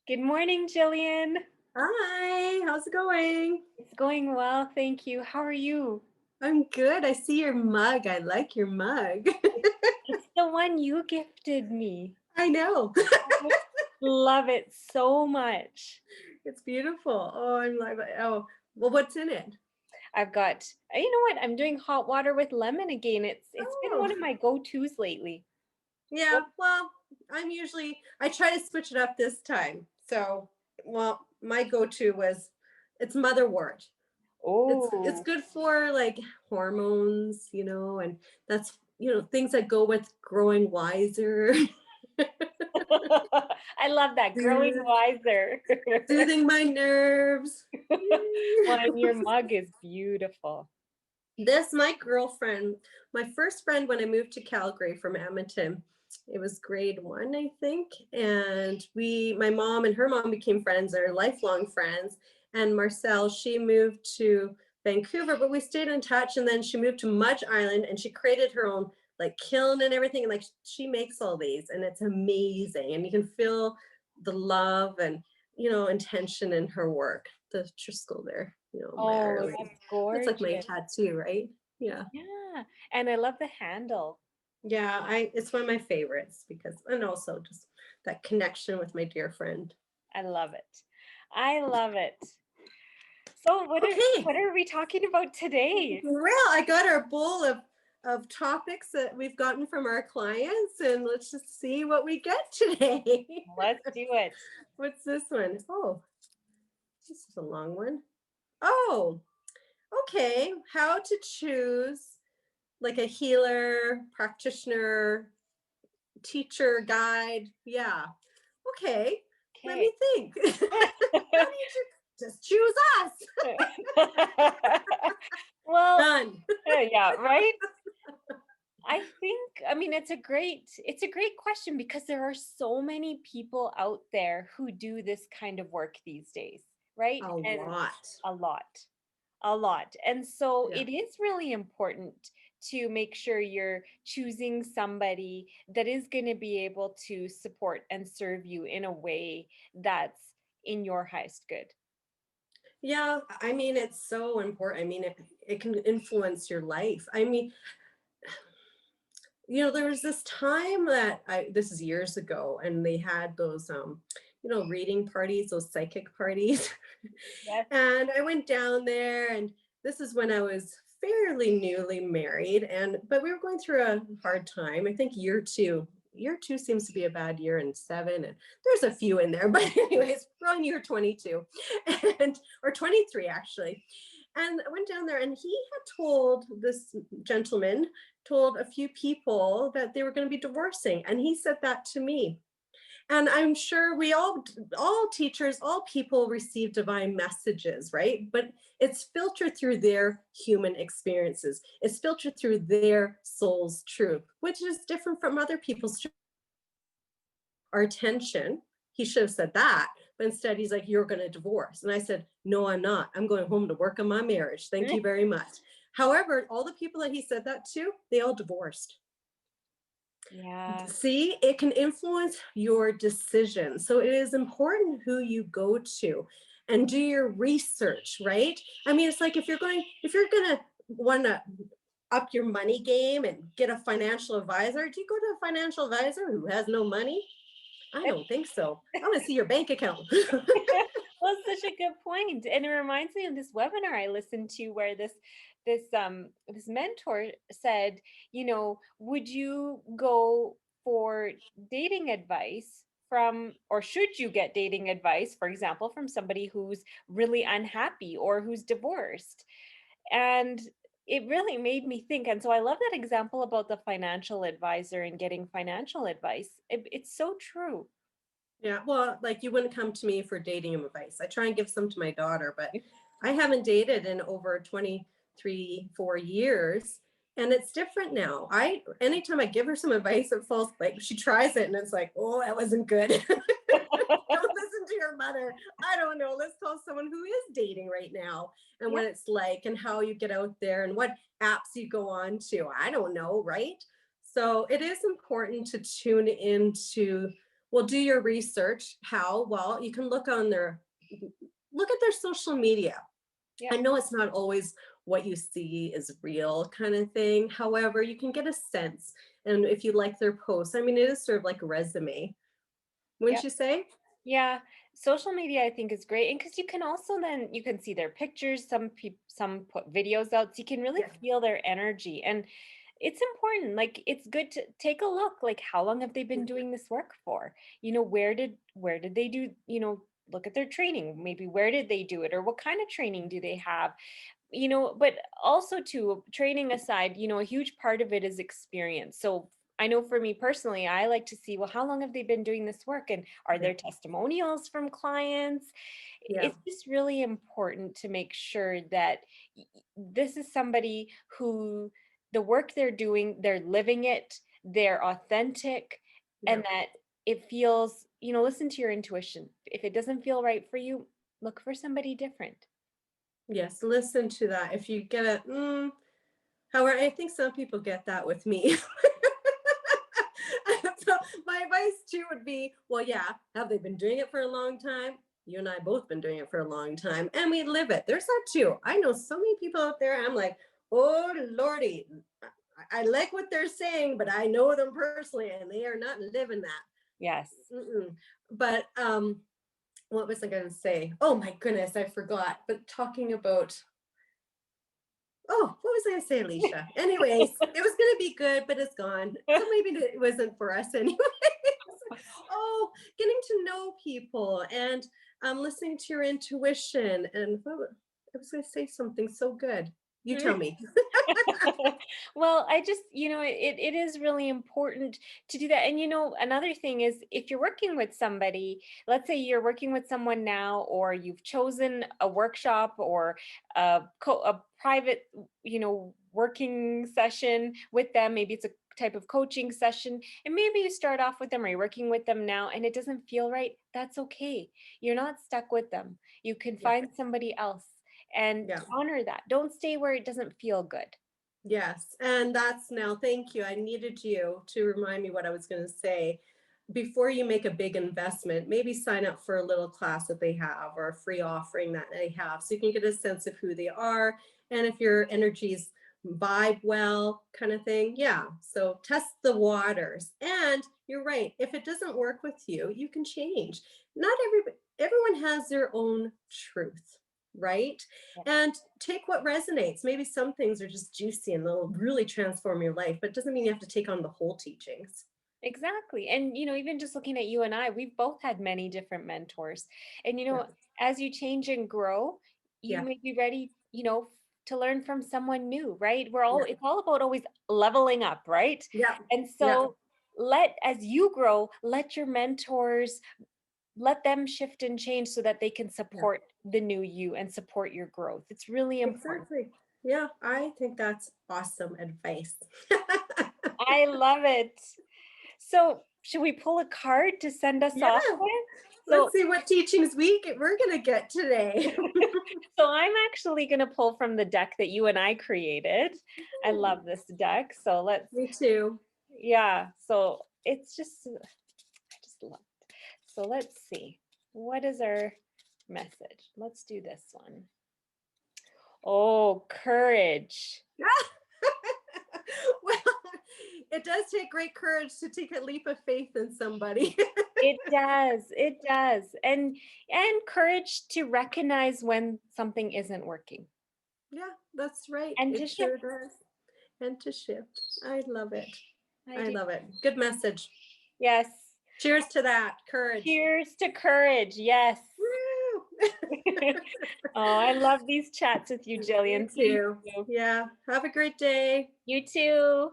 Good morning, Gillian. Hi, how's it going? It's going well, thank you. How are you? I'm good. I see your mug. I like your mug. It's the one you gifted me. I know. I love it so much. It's beautiful. Oh, I'm like, oh, well, what's in it? I've got, you know what? I'm doing hot water with lemon again. It's been Oh, one of my go-tos lately. yeah. Well, I try to switch it up this time. So, well, my go-to was it's motherwort. It's Oh, good for like hormones, and that's, things that go with growing wiser, I love that. Growing wiser. soothing my nerves. Well, and your mug is beautiful. My girlfriend, my first friend when I moved to Calgary from Edmonton, it was grade one, I think. And my mom and her mom became friends, they're lifelong friends. And Marcel, she moved to Vancouver, but we stayed in touch. And then she moved to Mudge Island and she created her own like kiln and everything. And like she makes all these and it's amazing. And you can feel the love and, intention in her work. The Triskel there, Oh, Marilyn. that's That's like my gorgeous. tattoo, right? Yeah. Yeah, and I love the handle. Yeah, it's one of my favorites because and also just that connection with my dear friend. I love it. I love it. So Okay. what are we talking about today? Well, I got our bowl of topics that we've gotten from our clients and let's just see what we get today. Let's do it. What's this one? Oh, this is a long one. Oh, okay. How to choose like a healer, practitioner, teacher, guide. Yeah. Okay. Let me Okay. think. How do you just choose us? Well, Done. yeah, right? I mean, it's a great question because there are so many people out there who do this kind of work these days, right? A And lot. a lot. A lot. And so Yeah. it is really important to make sure you're choosing somebody that is going to be able to support and serve you in a way that's in your highest good. Yeah. I mean, it's so important. I mean, it can influence your life. I mean, there was this time that this is years ago, and they had those, reading parties, those psychic parties. Yes. And I went down there, and this is when I was fairly newly married, but we were going through a hard time. I think year two. Year two seems to be a bad year, and seven, and there's a few in there. But anyways, we're on year 22, and or 23 actually. And I went down there, and he had told this gentleman told a few people that they were going to be divorcing, and he said that to me. And I'm sure we all teachers, all people receive divine messages, right? But it's filtered through their human experiences. It's filtered through their soul's truth, which is different from other people's truth. Our attention, he should have said that, but instead he's like, you're going to divorce. And I said, no, I'm not. I'm going home to work on my marriage. Thank you very much. However, all the people that he said that to, they all divorced. Yeah. See, it can influence your decision. So it is important who you go to and do your research, right? I mean, it's like if you're going to want to up your money game and get a financial advisor, do you go to a financial advisor who has no money? I don't think so. I want to see your bank account. Well, it's such a good point. And it reminds me of this webinar I listened to where this mentor said, would you go for dating advice from, or should you get dating advice, for example, from somebody who's really unhappy or who's divorced? And it really made me think. And so I love that example about the financial advisor and getting financial advice. It's so true. Yeah, well, like you wouldn't come to me for dating advice. I try and give some to my daughter, but I haven't dated in over 23, 4 years. And it's different now. Anytime I give her some advice, it falls like she tries it and it's like, oh, that wasn't good. Don't listen to your mother. I don't know. Let's call someone who is dating right now and Yeah. what it's like and how you get out there and what apps you go on to. I don't know, right? So it is important to tune into Well, do your research. How? Well, you can look at their social media. Yeah. I know it's not always what you see is real kind of thing. However, you can get a sense. And if you like their posts, I mean, it is sort of like a resume, Yeah. wouldn't you say? Yeah, social media I think is great, and because you can also then you can see their pictures. Some put videos out, so you can really Yeah. feel their energy, and it's important. Like it's good to take a look. Like how long have they been doing this work for? Where did they do? Look at their training. Maybe where did they do it, or what kind of training do they have? But also too, training aside, a huge part of it is experience. So I know for me personally, I like to see, well, how long have they been doing this work, and are Yeah. there testimonials from clients? Yeah. It's just really important to make sure that this is somebody who the work they're doing, they're living it, they're authentic, Yeah. and that it feels, listen to your intuition. If it doesn't feel right for you, look for somebody different. Yes. Listen to that. If you get a, however, I think some people get that with me. So my advice too would be, well, yeah, have they been doing it for a long time? You and I both been doing it for a long time, and we live it. There's that too. I know so many people out there. I'm like, oh lordy, I like what they're saying, but I know them personally, and they are not living that. Yes. Mm-mm. But what was I going to say? Oh my goodness, I forgot. But talking about, oh, what was I going to say, Alicia? Anyways, it was going to be good, but it's gone. So maybe it wasn't for us anyway. Oh, getting to know people and listening to your intuition. And I was going to say something so good. You tell me. Well, I just, it is really important to do that. And, another thing is if you're working with somebody, let's say you're working with someone now, or you've chosen a workshop or a private, working session with them. Maybe it's a type of coaching session, and maybe you start off with them, or you're working with them now and it doesn't feel right. That's okay. You're not stuck with them. You can Yeah. find somebody else and Yeah. honor that. Don't stay where it doesn't feel good. Yes, and that's now, thank you. I needed you to remind me what I was going to say. Before you make a big investment, maybe sign up for a little class that they have or a free offering that they have so you can get a sense of who they are and if your energies vibe well, kind of thing. Yeah, so test the waters. And you're right, if it doesn't work with you, you can change. Not everyone has their own truth, right? And take what resonates. Maybe some things are just juicy and they'll really transform your life, but it doesn't mean you have to take on the whole teachings. Exactly. And, even just looking at you and I, we've both had many different mentors. And, Yeah. as you change and grow, you Yeah. may be ready, to learn from someone new, right? Yeah. It's all about always leveling up, right? Yeah. And Yeah. so as you grow, let your mentors, let them shift and change so that they can Yeah. support the new you and support your growth. It's really important. Exactly. Yeah. I think that's awesome advice. I love it. So, should we pull a card to send us Yeah. off with? Let's So, see what teachings we're going to get today. so I'm actually going to pull from the deck that you and I created. I love this deck. So Me too. yeah. So it's just, I just love it. So let's see. What is our message? Let's do this one. Oh, courage. Well, it does take great courage to take a leap of faith in somebody. It does. It does. And courage to recognize when something isn't working Yeah, that's right. and to It shift. sure does. And to shift. I love it. I I do. love it. Good message. Yes. Cheers to that. Courage. Cheers to courage. Yes. Woo! Oh, I love these chats with you, Me Jillian. Thank too. you. Yeah. Have a great day. You too.